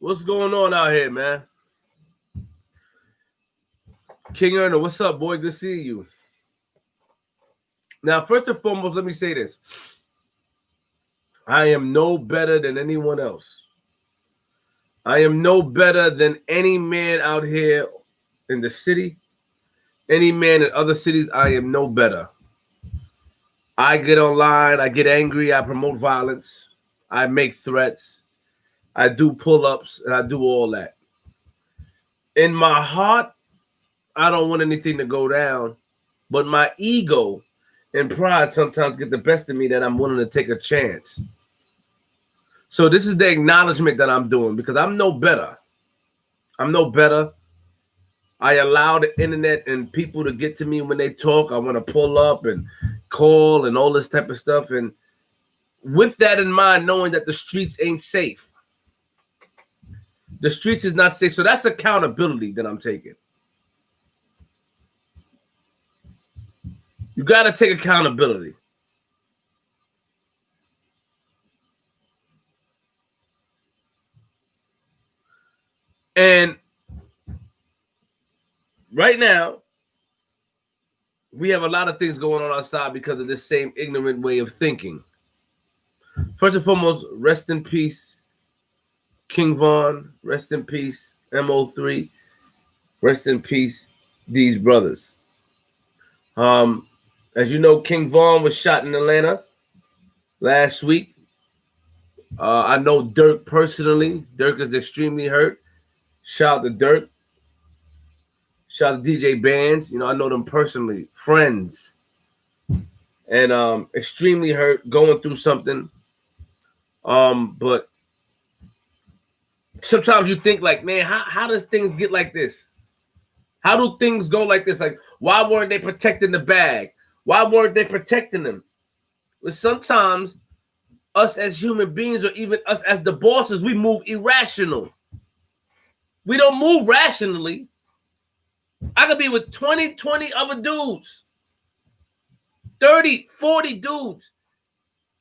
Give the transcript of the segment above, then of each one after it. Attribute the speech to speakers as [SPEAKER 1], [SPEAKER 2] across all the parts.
[SPEAKER 1] What's going on out here, man? King Erner, what's up, boy? Good seeing you. Now, first and foremost, let me say this. I am no better than anyone else. I am no better than any man out here in the city, any man in other cities. I am no better. I get online, I get angry, I promote violence, I make threats, I do pull-ups, and I do all that. In my heart, I don't want anything to go down, but my ego and pride sometimes get the best of me that I'm willing to take a chance. So this is the acknowledgement that I'm doing because I'm no better. I'm no better. I allow the internet and people to get to me when they talk. I want to pull up and call and all this type of stuff. And with that in mind, knowing that the streets ain't safe. The streets is not safe. So that's accountability that I'm taking. You got to take accountability. And right now, we have a lot of things going on outside because of this same ignorant way of thinking. First and foremost, rest in peace, King Von. Rest in peace, MO3. Rest in peace, these brothers. As you know, King Von was shot in Atlanta last week. I know Dirk personally. Dirk is extremely hurt. Shout out to Dirk. Shout out to DJ Bands. You know, I know them personally. Friends. And extremely hurt, going through something. But sometimes you think like, man, how does things get like this? How do things go like this? Like, why weren't they protecting the bag? Why weren't they protecting them? But sometimes us as human beings, or even us as the bosses, we move irrational. We don't move rationally. I could be with 20 other dudes, 30, 40 dudes.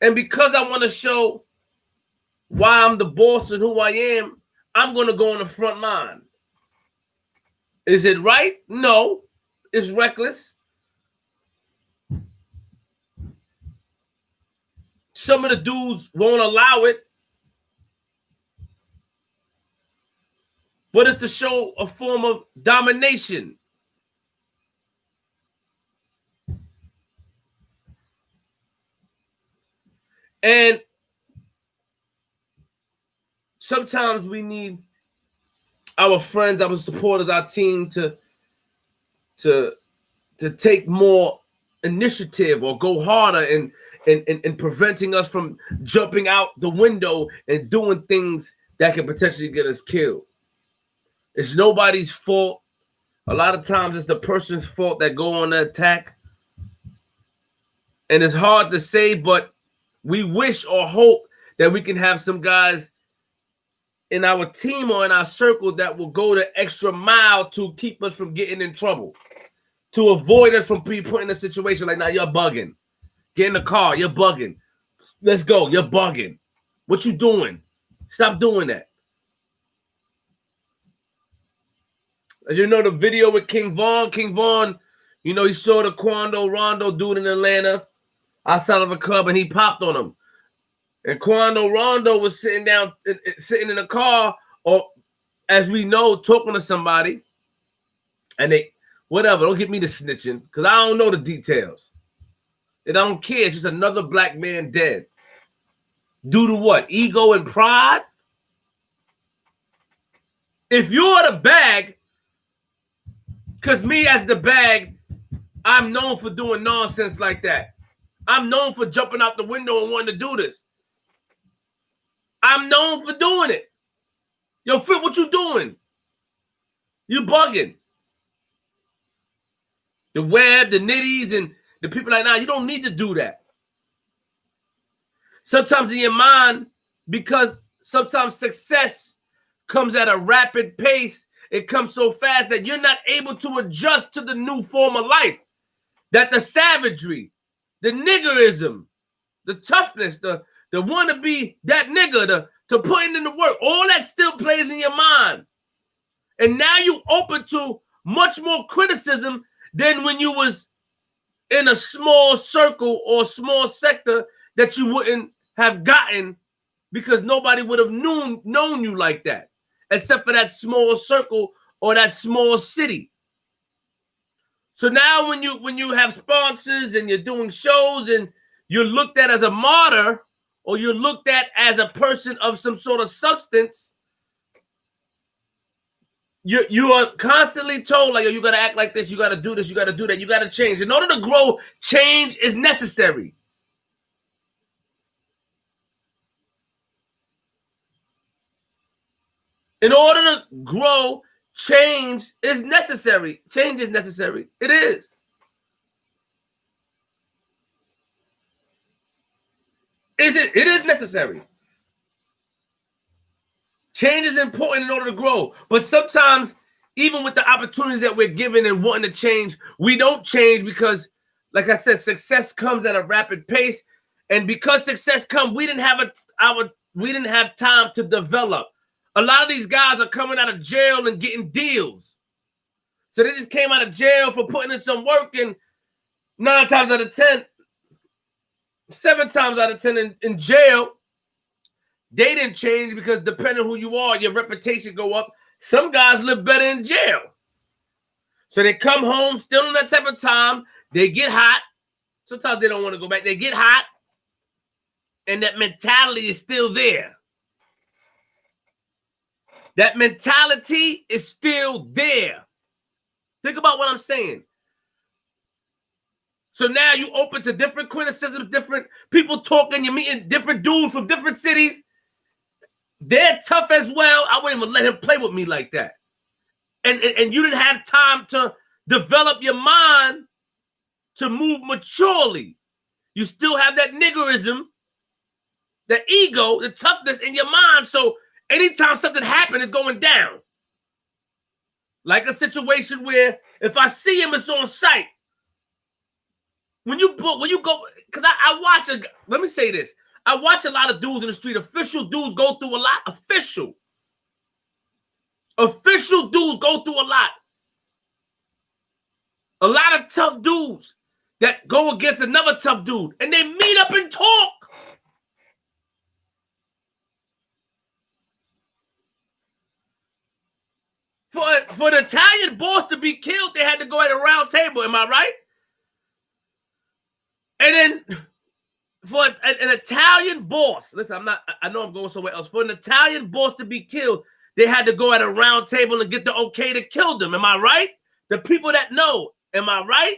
[SPEAKER 1] And because I want to show why I'm the boss and who I am, I'm going to go on the front line. Is it right? No. It's reckless. Some of the dudes won't allow it. But it's to show a form of domination. And sometimes we need our friends, our supporters, our team to take more initiative or go harder in preventing us from jumping out the window and doing things that can potentially get us killed. It's nobody's fault. A lot of times it's the person's fault that go on the attack. And it's hard to say, but we wish or hope that we can have some guys in our team or in our circle that will go the extra mile to keep us from getting in trouble, to avoid us from being put in a situation like, now you're bugging. Get in the car, you're bugging. Let's go, you're bugging. What you doing? Stop doing that. As you know, the video with King Von, you know, he saw the Rondo dude in Atlanta outside of a club and he popped on him. And Rondo was sitting in a car, or as we know, talking to somebody. And they, whatever, don't get me to snitching, because I don't know the details. And I don't care. It's just another black man dead. Due to what? Ego and pride? If you're the bag, because me as the bag, I'm known for doing nonsense like that. I'm known for jumping out the window and wanting to do this. I'm known for doing it. Yo, Fit, what you doing? You bugging. The web, the nitties, and the people like, nah, you don't need to do that. Sometimes in your mind, because sometimes success comes at a rapid pace, it comes so fast that you're not able to adjust to the new form of life. That the savagery, the niggerism, the toughness, the want to be that nigga, to putting in the work. All that still plays in your mind. And now you open to much more criticism than when you was in a small circle or small sector that you wouldn't have gotten because nobody would have known you like that, except for that small circle or that small city. So now when you have sponsors and you're doing shows and you're looked at as a martyr or you're looked at as a person of some sort of substance, you are constantly told, like, you got to act like this, you got to do this, you got to do that, you got to change. In order to grow, change is necessary. In order to grow, change is necessary. Change is necessary. It is. It is necessary. Change is important in order to grow. But sometimes, even with the opportunities that we're given and wanting to change, we don't change because, like I said, success comes at a rapid pace. And because success comes, we didn't have time to develop. A lot of these guys are coming out of jail and getting deals. So they just came out of jail for putting in some work, and 9 times out of 10, 7 times out of 10 in jail, they didn't change because depending on who you are, your reputation go up. Some guys live better in jail. So they come home still in that type of time. They get hot. Sometimes they don't want to go back. They get hot. And that mentality is still there. That mentality is still there. Think about what I'm saying. So now you open to different criticisms, different people talking, you're meeting different dudes from different cities. They're tough as well. I wouldn't even let him play with me like that. And you didn't have time to develop your mind to move maturely. You still have that niggerism, the ego, the toughness in your mind. So anytime something happens, it's going down. Like a situation where if I see him, it's on sight. When you go, because I watch, let me say this. I watch a lot of dudes in the street. Official dudes go through a lot. Official dudes go through a lot. A lot of tough dudes that go against another tough dude. And they meet up and talk. For the Italian boss to be killed, they had to go at a round table. Am I right? And then for an Italian boss, listen, I know I'm going somewhere else. For an Italian boss to be killed, they had to go at a round table and get the okay to kill them. Am I right? The people that know, am I right?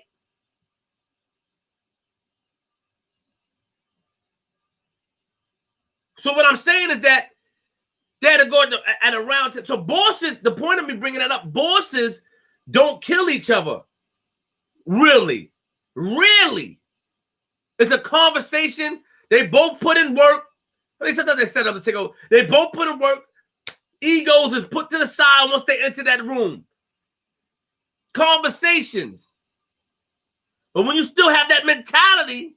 [SPEAKER 1] So what I'm saying is that they had to go at a round table. So bosses, the point of me bringing that up, bosses don't kill each other. Really. It's a conversation. They both put in work. I mean, sometimes they set up the takeover. They both put in work. Egos is put to the side once they enter that room. Conversations. But when you still have that mentality,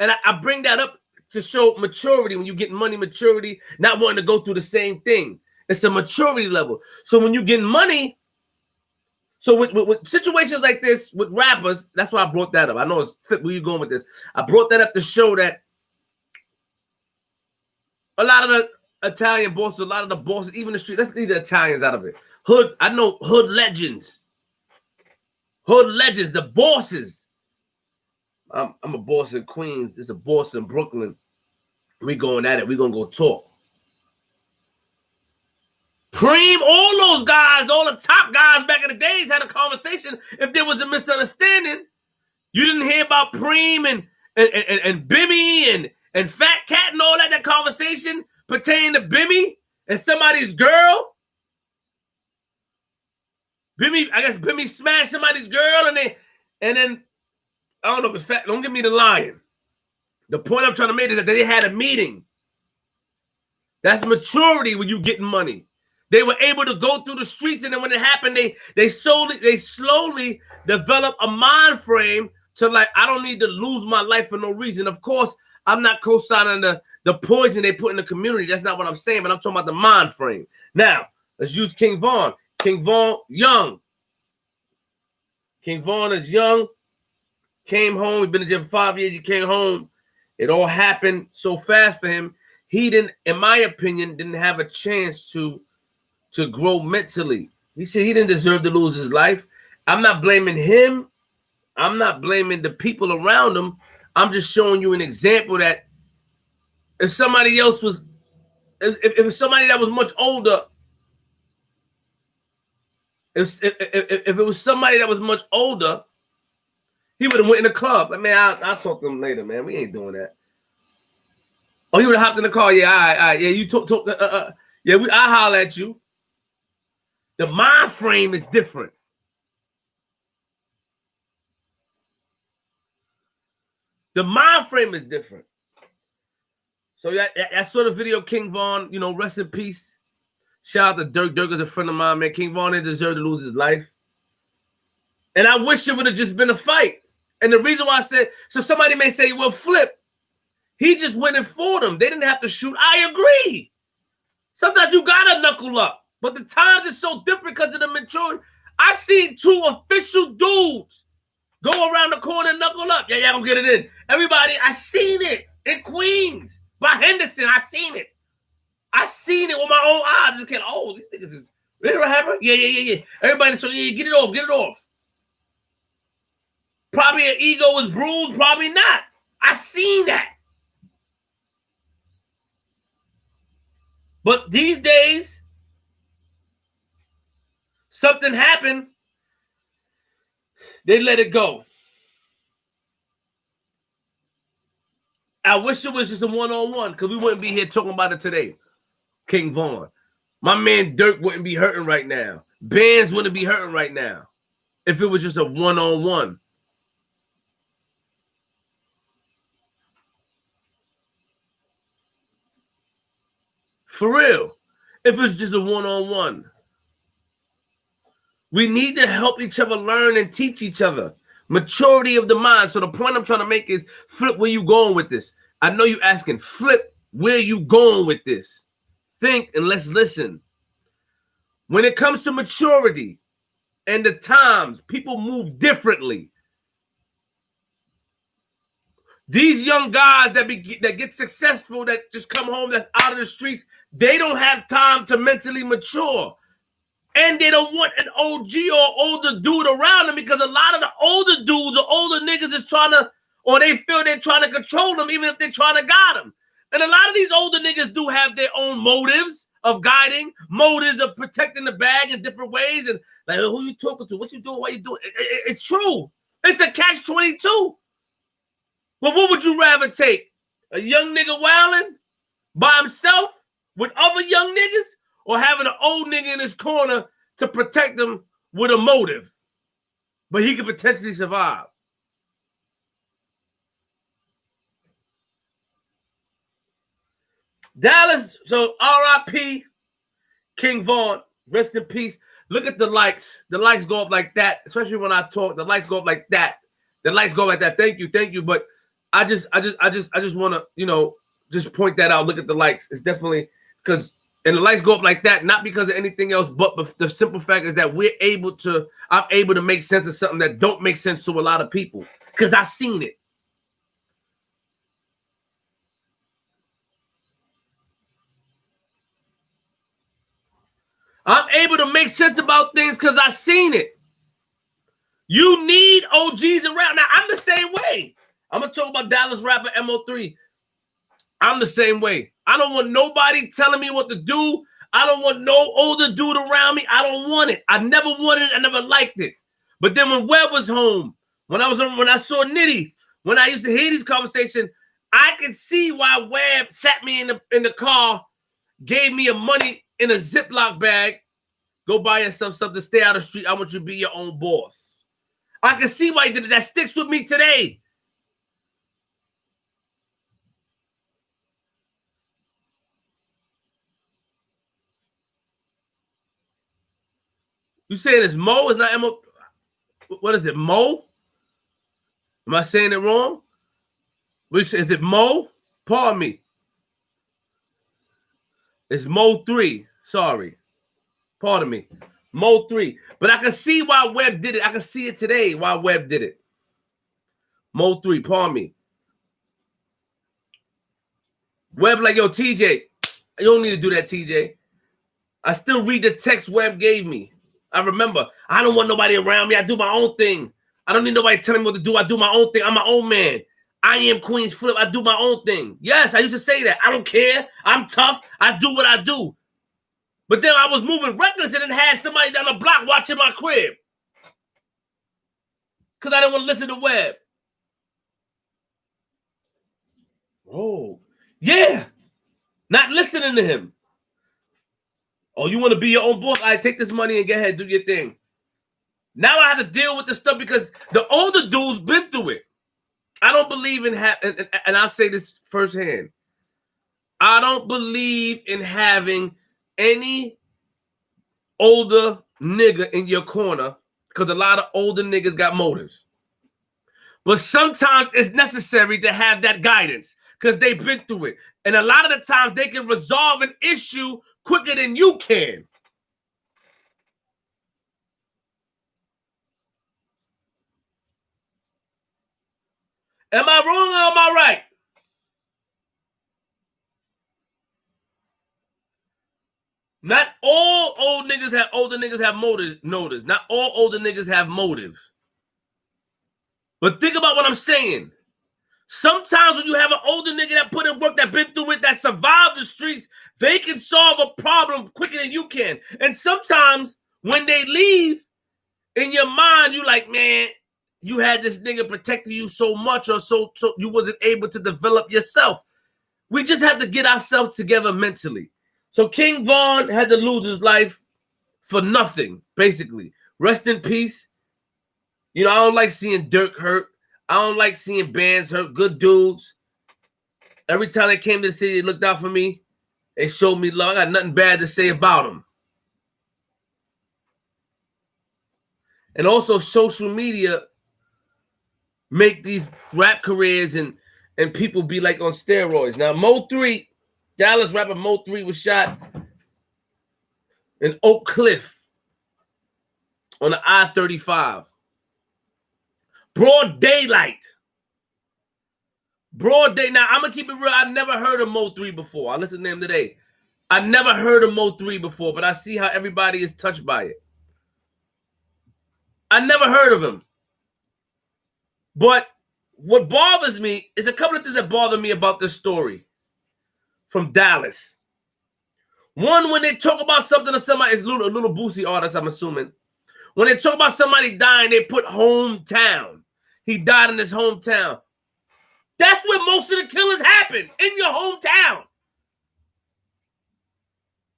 [SPEAKER 1] and I bring that up to show maturity, when you get money, maturity, not wanting to go through the same thing. It's a maturity level. So when you get money, so with situations like this, with rappers, that's why I brought that up. I know it's where you're going with this. I brought that up to show that a lot of the Italian bosses, a lot of the bosses, even the street, let's leave the Italians out of it. I know hood legends. The bosses. I'm a boss in Queens. There's a boss in Brooklyn. We going at it. We going to go talk. Preem, all those guys, all the top guys back in the days had a conversation. If there was a misunderstanding, you didn't hear about Preem and Bimmy and Fat Cat and all that conversation pertaining to Bimmy and somebody's girl. Bimmy smashed somebody's girl and then I don't know if it's Fat. Don't give me the lion. The point I'm trying to make is that they had a meeting. That's maturity when you getting money. They were able to go through the streets, and then when it happened, they slowly develop a mind frame to like, I don't need to lose my life for no reason. Of course, I'm not co-signing the poison they put in the community. That's not what I'm saying, but I'm talking about the mind frame. Now, let's use King Von. King Von, young. King Von is young. Came home. He's been in jail for 5 years. He came home. It all happened so fast for him. He didn't, in my opinion, didn't have a chance to grow mentally. He said he didn't deserve to lose his life. I'm not blaming him. I'm not blaming the people around him. I'm just showing you an example that if somebody else was, if somebody that was much older, if it was somebody that was much older, he would have went in the club. Like, man, I'll talk to him later, man. We ain't doing that. Oh, he would have hopped in the car. Yeah, all right. Yeah, you talk. Yeah, I'll holler at you. The mind frame is different. The mind frame is different. So I saw the video, King Von, rest in peace. Shout out to Dirk. Dirk is a friend of mine, man. King Von didn't deserve to lose his life. And I wish it would have just been a fight. And the reason why I said, so somebody may say, well, Flip, he just went and fought him. They didn't have to shoot. I agree. Sometimes you got to knuckle up. But the times is so different because of the maturity. I seen two official dudes go around the corner and knuckle up. Yeah, I'm getting it in. Everybody, I seen it in Queens by Henderson. I seen it. I seen it with my own eyes. Just can't. Oh, these niggas is. Really what happened? Yeah. Everybody, so yeah, get it off. Probably an ego was bruised. Probably not. I seen that. But these days, something happened. They let it go. I wish it was just a one-on-one because we wouldn't be here talking about it today. King Von. My man Dirk wouldn't be hurting right now. Bands wouldn't be hurting right now if it was just a one-on-one. For real. If it's just a one-on-one. We need to help each other learn and teach each other. Maturity of the mind. So the point I'm trying to make is, Flip, where you going with this? I know you asking, Flip, where you going with this? Think and let's listen. When it comes to maturity and the times, people move differently. These young guys that get successful, that just come home, that's out of the streets, they don't have time to mentally mature. And they don't want an OG or older dude around them because a lot of the older dudes or older niggas is trying to, or they feel they're trying to control them even if they're trying to guide them. And a lot of these older niggas do have their own motives of guiding, motives of protecting the bag in different ways. And like, who you talking to? What you doing? Why you doing? It's true. It's a catch-22. But what would you rather take? A young nigga wilding by himself with other young niggas, or having an old nigga in his corner to protect him with a motive, but he could potentially survive? Dallas, so R.I.P. King Von, rest in peace. Look at the likes. The likes go up like that, especially when I talk. The likes go up like that. The likes go like that. Thank you. But I just want to, just point that out. Look at the likes. It's definitely because. And the lights go up like that, not because of anything else, but the simple fact is that I'm able to make sense of something that don't make sense to a lot of people because I've seen it. I'm able to make sense about things because I've seen it. You need OGs around. Now, I'm the same way. I'm going to talk about Dallas rapper MO3. I'm the same way. I don't want nobody telling me what to do. I don't want no older dude around me. I don't want it. I never wanted it. I never liked it. But then when Webb was home, when I saw Nitty, when I used to hear these conversations, I could see why Webb sat me in the car, gave me a money in a Ziploc bag. Go buy yourself something. Stay out of the street. I want you to be your own boss. I can see why he did it. That sticks with me today. You saying it's Mo? It's not Mo. What is it, Mo? Am I saying it wrong? Is it Mo? Pardon me. It's MO3. Sorry. Pardon me. MO3. But I can see why Webb did it. I can see it today why Webb did it. MO3. Pardon me. Webb like, yo, TJ, you don't need to do that, TJ. I still read the text Webb gave me. I remember. I don't want nobody around me. I do my own thing. I don't need nobody telling me what to do. I do my own thing. I'm my own man. I am Queen's Flip. I do my own thing. Yes, I used to say that. I don't care. I'm tough. I do what I do. But then I was moving reckless and then had somebody down the block watching my crib. Because I didn't want to listen to Webb. Oh, yeah. Not listening to him. Oh, you want to be your own boss? All right, take this money and get ahead, do your thing. Now I have to deal with this stuff because the older dudes been through it. I don't believe in and I'll say this firsthand. I don't believe in having any older nigga in your corner because a lot of older niggas got motives. But sometimes it's necessary to have that guidance because they've been through it. And a lot of the times they can resolve an issue quicker than you can. Am I wrong or am I right? Not all older niggas have motives. Not all older niggas have motives. But think about what I'm saying. Sometimes when you have an older nigga that put in work, that been through it, that survived the streets, they can solve a problem quicker than you can. And sometimes when they leave, in your mind, you like, man, you had this nigga protecting you so much or so you wasn't able to develop yourself. We just had to get ourselves together mentally. So King Von had to lose his life for nothing, basically. Rest in peace. You know, I don't like seeing Dirk hurt. I don't like seeing bands hurt. Good dudes. Every time they came to the city, they looked out for me. They showed me love. I got nothing bad to say about them. And also social media make these rap careers and people be like on steroids. Now, MO3, Dallas rapper MO3 was shot in Oak Cliff on the I-35. Broad daylight. Broad day. Now, I'm going to keep it real. I never heard of MO3 before. I listened to him today. I never heard of MO3 before, but I see how everybody is touched by it. I never heard of him. But what bothers me is a couple of things that bother me about this story from Dallas. One, when they talk about something to somebody, it's a little Boosie artist, I'm assuming. When they talk about somebody dying, they put hometown. He died in his hometown. That's where most of the killers happen, in your hometown.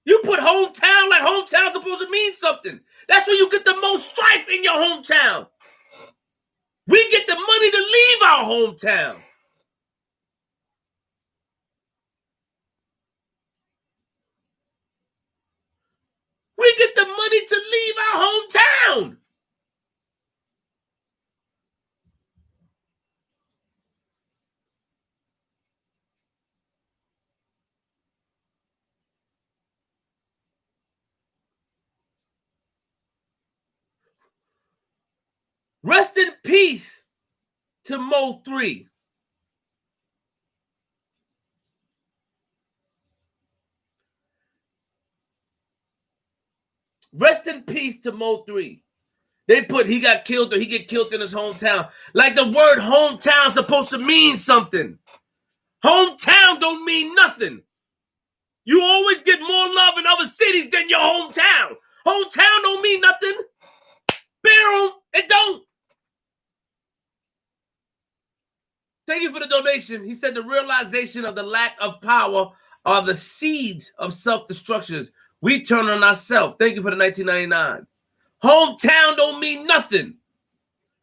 [SPEAKER 1] You put hometown like hometown's supposed to mean something. That's where you get the most strife, in your hometown. We get the money to leave our hometown. We get the money to leave our hometown. Rest in peace to MO3. Rest in peace to MO3. They put he got killed or he get killed in his hometown. Like the word hometown is supposed to mean something. Hometown don't mean nothing. You always get more love in other cities than your hometown. Hometown don't mean nothing. Boom, it don't. Thank you for the donation. He said the realization of the lack of power are the seeds of self-destruction. We turn on ourselves. Thank you for the 1999. Hometown don't mean nothing.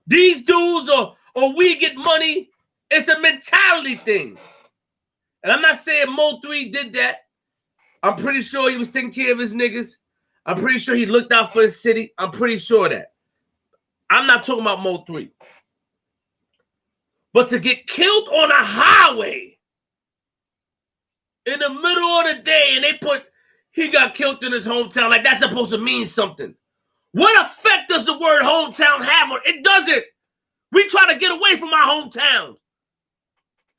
[SPEAKER 1] These dudes or we get money, it's a mentality thing. And I'm not saying MO3 did that. I'm pretty sure he was taking care of his niggas. I'm pretty sure he looked out for his city. I'm pretty sure of that. I'm not talking about MO3. But to get killed on a highway in the middle of the day and they put he got killed in his hometown. Like that's supposed to mean something. What effect does the word hometown have on it? It doesn't. We try to get away from our hometown.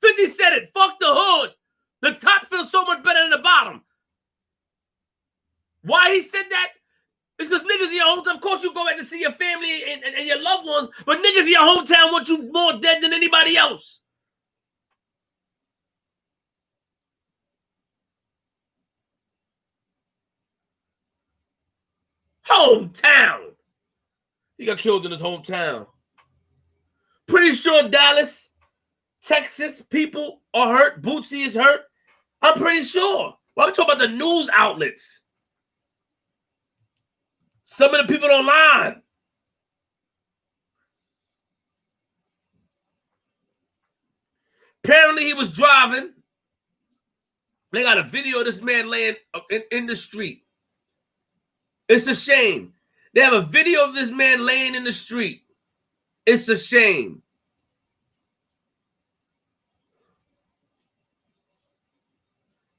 [SPEAKER 1] 50 said it. Fuck the hood. The top feels so much better than the bottom. Why he said that? It's because niggas in your hometown, of course you go back to see your family and your loved ones, but niggas in your hometown want you more dead than anybody else. Hometown. He got killed in his hometown. Pretty sure Dallas, Texas people are hurt. Bootsy is hurt. I'm pretty sure. Well, I'm talking about the news outlets. Some of the people online. Apparently he was driving. They got a video of this man laying in the street. It's a shame. They have a video of this man laying in the street. It's a shame.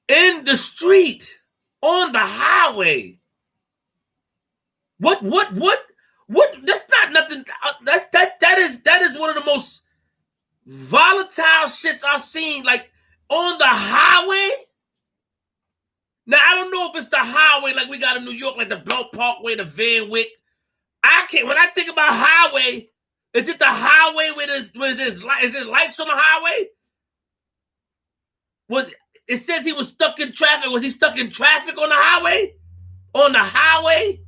[SPEAKER 1] In the street, on the highway. What? That's not nothing. That is one of the most volatile shits I've seen. Like on the highway. Now I don't know if it's the highway like we got in New York, like the Belt Parkway, the Van Wyck. I can't. When I think about highway, is it the highway where there's lights on the highway? It says he was stuck in traffic. Was he stuck in traffic on the highway? On the highway?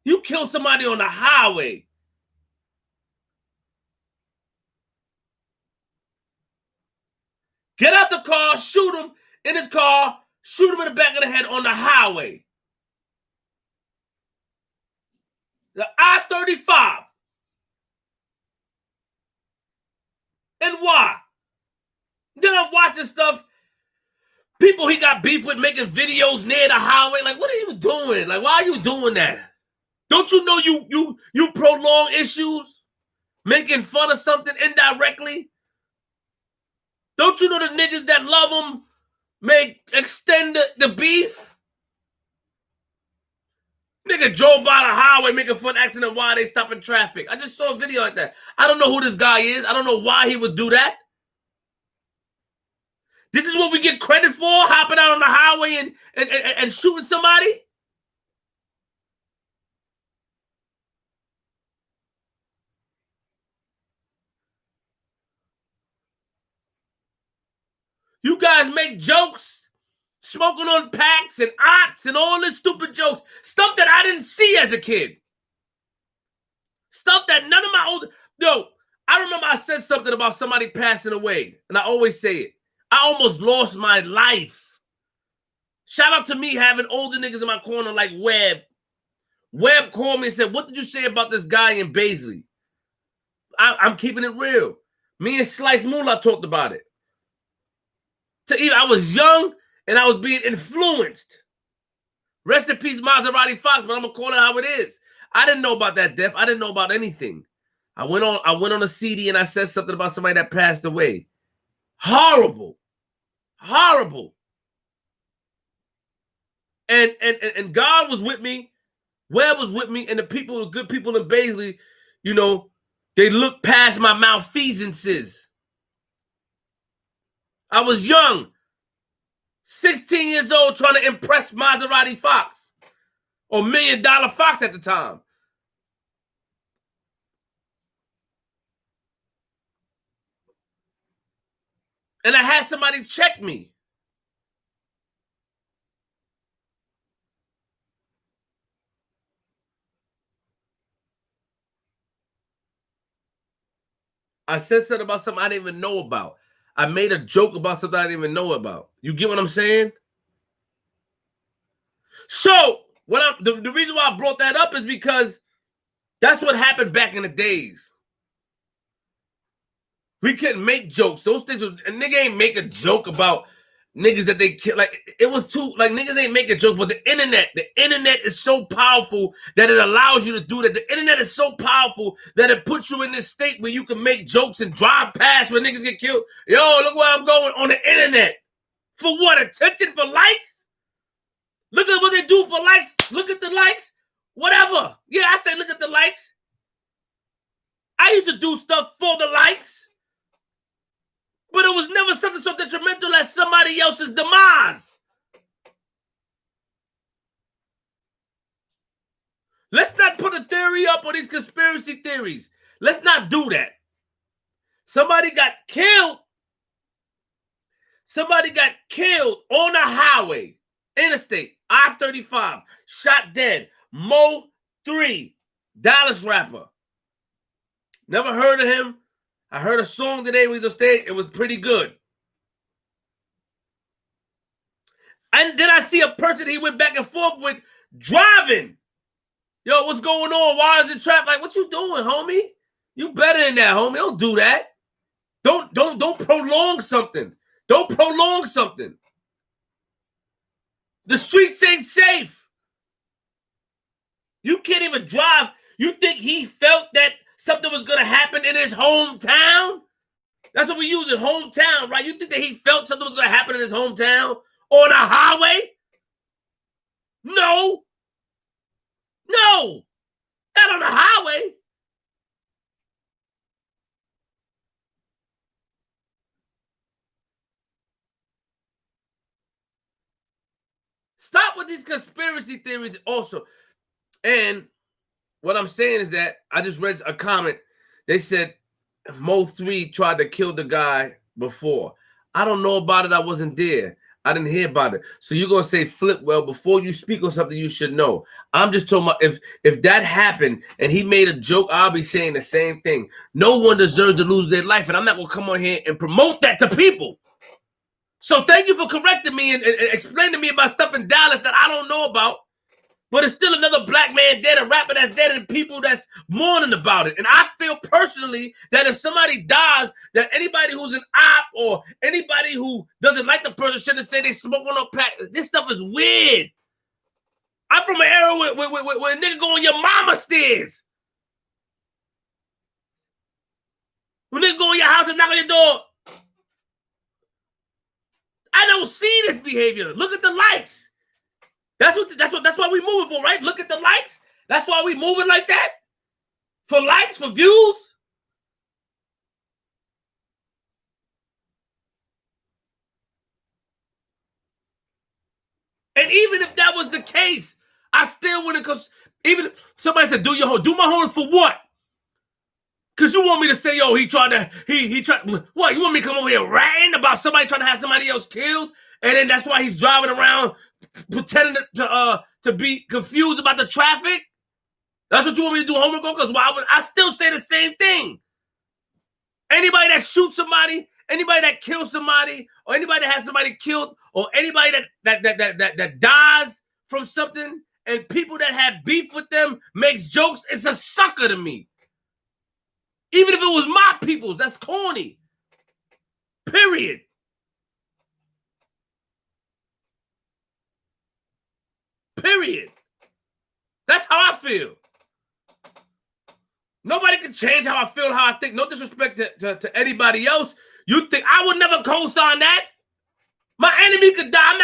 [SPEAKER 1] You kill somebody on the highway. Get out the car, shoot him in his car, shoot him in the back of the head on the highway. The I-35. And why? Then I'm watching stuff. People he got beef with making videos near the highway. Like, what are you doing? Like, why are you doing that? Don't you know you prolong issues? Making fun of something indirectly? Don't you know the niggas that love them may extend the beef? Nigga drove by the highway making fun of accident while they stopping traffic. I just saw a video like that. I don't know who this guy is. I don't know why he would do that. This is what we get credit for, hopping out on the highway and shooting somebody? You guys make jokes, smoking on packs and ops and all this stupid jokes. Stuff that I didn't see as a kid. Stuff that none of my old... Yo, I remember I said something about somebody passing away, and I always say it. I almost lost my life. Shout out to me having older niggas in my corner like Webb. Webb called me and said, what did you say about this guy in Baisley? I'm keeping it real. Me and Slice Moolah talked about it. I was young and I was being influenced. Rest in peace, Maserati Fox, but I'm gonna call it how it is. I didn't know about that death. I didn't know about anything. I went on a CD and I said something about somebody that passed away. Horrible. Horrible. And God was with me. Webb was with me. And the people, the good people in Baisley, you know, they looked past my malfeasances. I was young. 16 years old trying to impress Maserati Fox. Or $1 Million Fox at the time. And I had somebody check me. I said something about something I didn't even know about. I made a joke about something I didn't even know about. You get what I'm saying? So, the reason why I brought that up is because that's what happened back in the days. We couldn't make jokes. Those things, a nigga ain't make a joke about niggas that they kill. Like, it was too, like, niggas ain't make a joke, but the internet is so powerful that it allows you to do that. The internet is so powerful that it puts you in this state where you can make jokes and drive past when niggas get killed. Yo, look where I'm going on the internet. For what? Attention? For likes? Look at what they do for likes. Look at the likes. Whatever. Yeah, I say look at the likes. I used to do stuff for the likes. But it was never something so detrimental as somebody else's demise. Let's not put a theory up on these conspiracy theories. Let's not do that. Somebody got killed. Somebody got killed on a highway, interstate, I-35, shot dead. MO3, Dallas rapper. Never heard of him. I heard a song today when he was on stage. It was pretty good. And then I see a person he went back and forth with driving. Yo, what's going on? Why is it traffic? Like, what you doing, homie? You better than that, homie. Don't do that. Don't prolong something. Don't prolong something. The streets ain't safe. You can't even drive. You think he felt that something was going to happen in his hometown? That's what we use in hometown, right? You think that he felt something was going to happen in his hometown on a highway? No. No. Not on the highway. Stop with these conspiracy theories also. And what I'm saying is that I just read a comment. They said MO3 tried to kill the guy before. I don't know about it. I wasn't there. I didn't hear about it. So you're going to say, Flip, well, before you speak on something, you should know. I'm just talking about if that happened and he made a joke, I'll be saying the same thing. No one deserves to lose their life. And I'm not going to come on here and promote that to people. So thank you for correcting me and explaining to me about stuff in Dallas that I don't know about. But it's still another black man dead, a rapper that's dead, and people that's mourning about it. And I feel personally that if somebody dies, that anybody who's an op or anybody who doesn't like the person shouldn't say they smoke on a pack. This stuff is weird. I'm from an era where a nigga go on your mama stairs. When nigga go in your house and knock on your door. I don't see this behavior. Look at the likes. That's why we moving for, right? Look at the likes. That's why we moving like that. For likes, for views. And even if that was the case, I still wouldn't, because even if somebody said, do your homework. Do my homework for what? Because you want me to say, yo, he tried, what? You want me to come over here ranting about somebody trying to have somebody else killed? And then that's why he's driving around pretending to be confused about the traffic? That's what you want me to do homework on? Because I still say the same thing. Anybody that shoots somebody, anybody that kills somebody, or anybody that has somebody killed, or anybody that dies from something, and people that have beef with them makes jokes, it's a sucker to me. Even if it was my people's, that's corny. Period. Period. That's how I feel. Nobody can change how I feel, how I think. No disrespect to anybody else. You think I would never co-sign that? My enemy could die.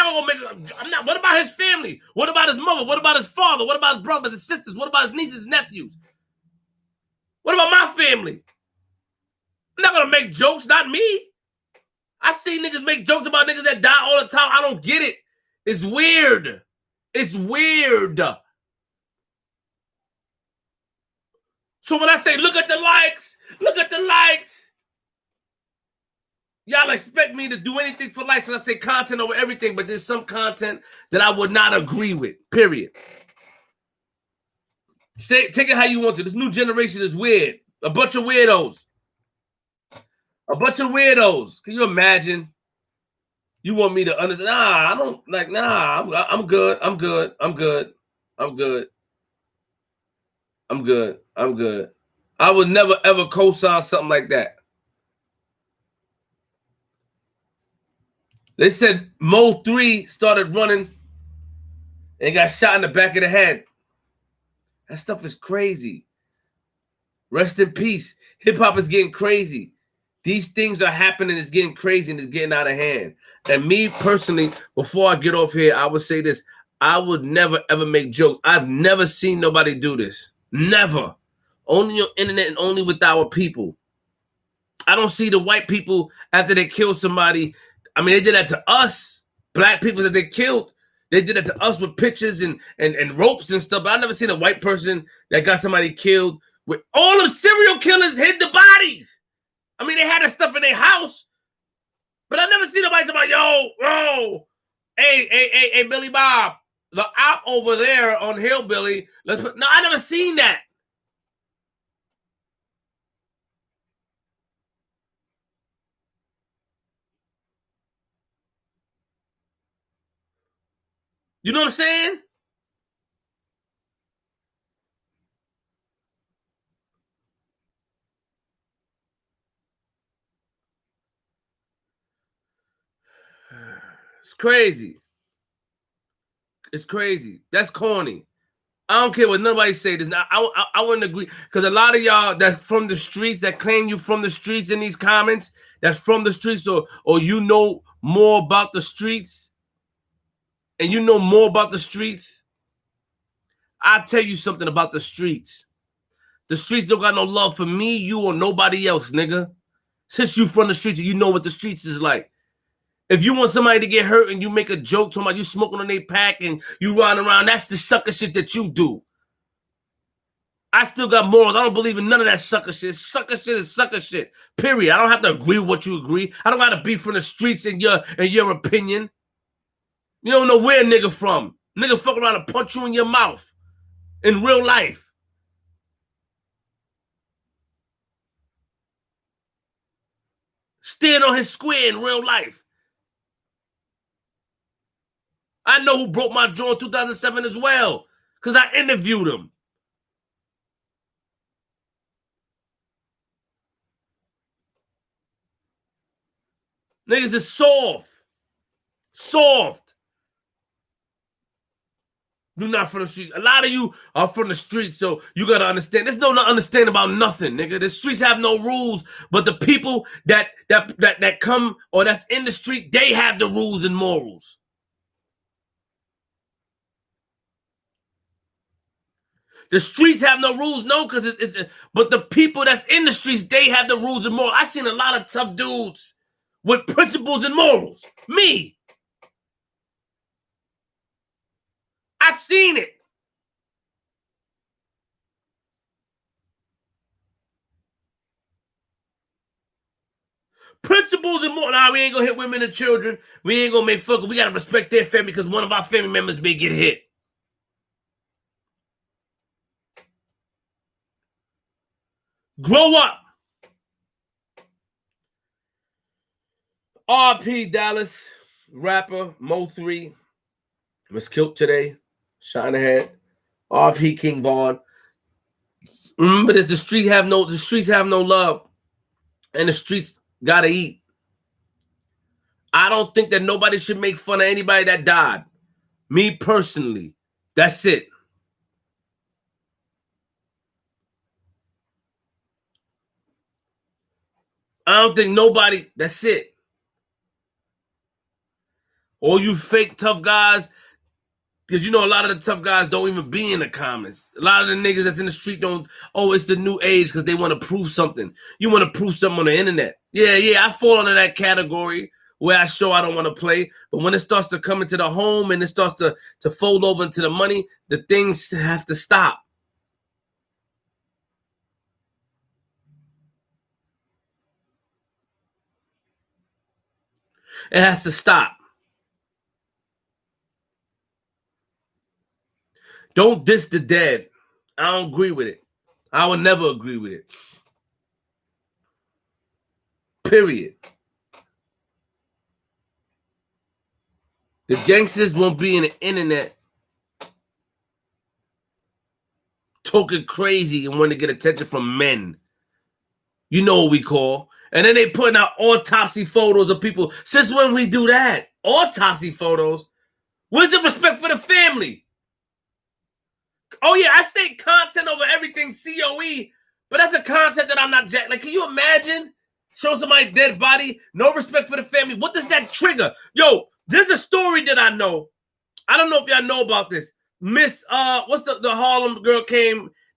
[SPEAKER 1] I'm not. What about his family? What about his mother? What about his father? What about his brothers and sisters? What about his nieces and nephews? What about my family? I'm not gonna make jokes, not me. I see niggas make jokes about niggas that die all the time. I don't get it. It's weird. It's weird. So when I say, look at the likes, y'all expect me to do anything for likes, and I say content over everything, but there's some content that I would not agree with, period. Take it how you want to. This new generation is weird. A bunch of weirdos. Can you imagine? You want me to understand? Nah, I don't like, nah, I'm good. I would never, ever co-sign something like that. They said MO3 started running and got shot in the back of the head. That stuff is crazy. Rest in peace. Hip-hop is getting crazy. These things are happening. It's getting crazy and it's getting out of hand. And me personally, before I get off here, I would say this. I would never ever make jokes. I've never seen nobody do this. Never. Only on internet and only with our people. I don't see the white people after they killed somebody. I mean, they did that to us. Black people that they killed, they did that to us with pictures and ropes and stuff. But I never seen a white person that got somebody killed with all of serial killers hid the bodies. I mean, they had that stuff in their house, but I never seen nobody talking about, yo, hey, Billy Bob, the op over there on Hillbilly. No, I never seen that. You know what I'm saying? It's crazy. It's crazy. That's corny. I don't care what nobody say. This. I wouldn't agree because a lot of y'all that's from the streets that claim you from the streets in these comments, that's from the streets or you know more about the streets and you know more about the streets. I'll tell you something about the streets. The streets don't got no love for me, you, or nobody else, nigga. Since you from the streets, you know what the streets is like. If you want somebody to get hurt and you make a joke talking about you smoking on their pack and you riding around, that's the sucker shit that you do. I still got morals. I don't believe in none of that sucker shit. Sucker shit is sucker shit. Period. I don't have to agree with what you agree. I don't got to be from the streets in your opinion. You don't know where nigga from. Nigga fuck around and punch you in your mouth in real life. Stand on his square in real life. I know who broke my jaw in 2007 as well because I interviewed him. Niggas is soft. Soft. You're not from the street. A lot of you are from the street, so you got to understand. There's no understand about nothing, nigga. The streets have no rules, but the people that come or that's in the street, they have the rules and morals. The streets have no rules, no, because but the people that's in the streets, they have the rules and morals. I seen a lot of tough dudes with principles and morals. Me. I seen it. Principles and more. Nah, we ain't gonna hit women and children. We ain't gonna make fuck. We gotta respect their family because one of our family members may get hit. Grow up. RP Dallas, rapper MO3 was killed today. Shot in the head. RP King Vaughn. Remember this, the streets have no love. And the streets gotta eat. I don't think that nobody should make fun of anybody that died. Me personally. That's it. I don't think nobody, that's it. All you fake tough guys, because you know a lot of the tough guys don't even be in the comments. A lot of the niggas that's in the street don't, it's the new age because they want to prove something. You want to prove something on the internet. Yeah, I fall under that category where I show I don't want to play. But when it starts to come into the home and it starts to fold over into the money, the things have to stop. It has to stop. Don't diss the dead. I don't agree with it. I would never agree with it. Period. The gangsters won't be in the internet talking crazy and want to get attention from men. You know what we call. And then they putting out autopsy photos of people. Since when we do that? Autopsy photos? Where's the respect for the family? Oh, yeah, I say content over everything, COE, but that's a content that I'm not... Like, can you imagine? Show somebody dead body, no respect for the family. What does that trigger? Yo, there's a story that I know I don't know if y'all know about this. Miss, what's the Harlem girl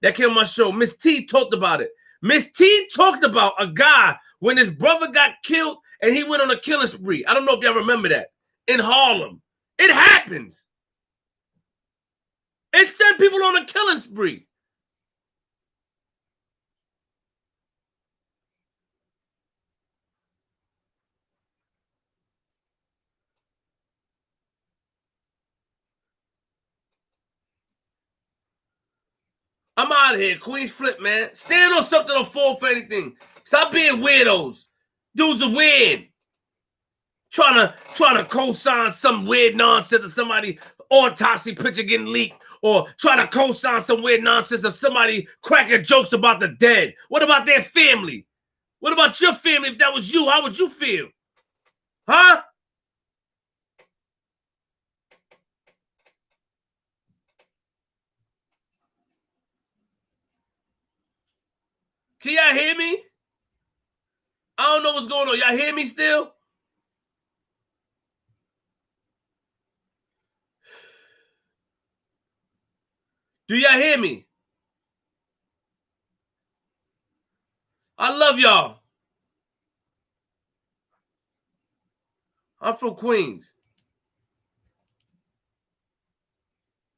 [SPEAKER 1] that came on my show? Miss T talked about it. Miss T talked about a guy when his brother got killed and he went on a killing spree. I don't know if y'all remember that. In Harlem. It happens. It sent people on a killing spree. I'm out of here. Queens flip, man. Stand on something or fall for anything. Stop being weirdos. Dudes are weird. Trying to co-sign some weird nonsense of somebody autopsy picture getting leaked, or trying to co-sign some weird nonsense of somebody cracking jokes about the dead. What about their family? What about your family? If that was you, how would you feel? Huh? Can y'all hear me? I don't know what's going on. Y'all hear me still? Do y'all hear me? I love y'all. I'm from Queens.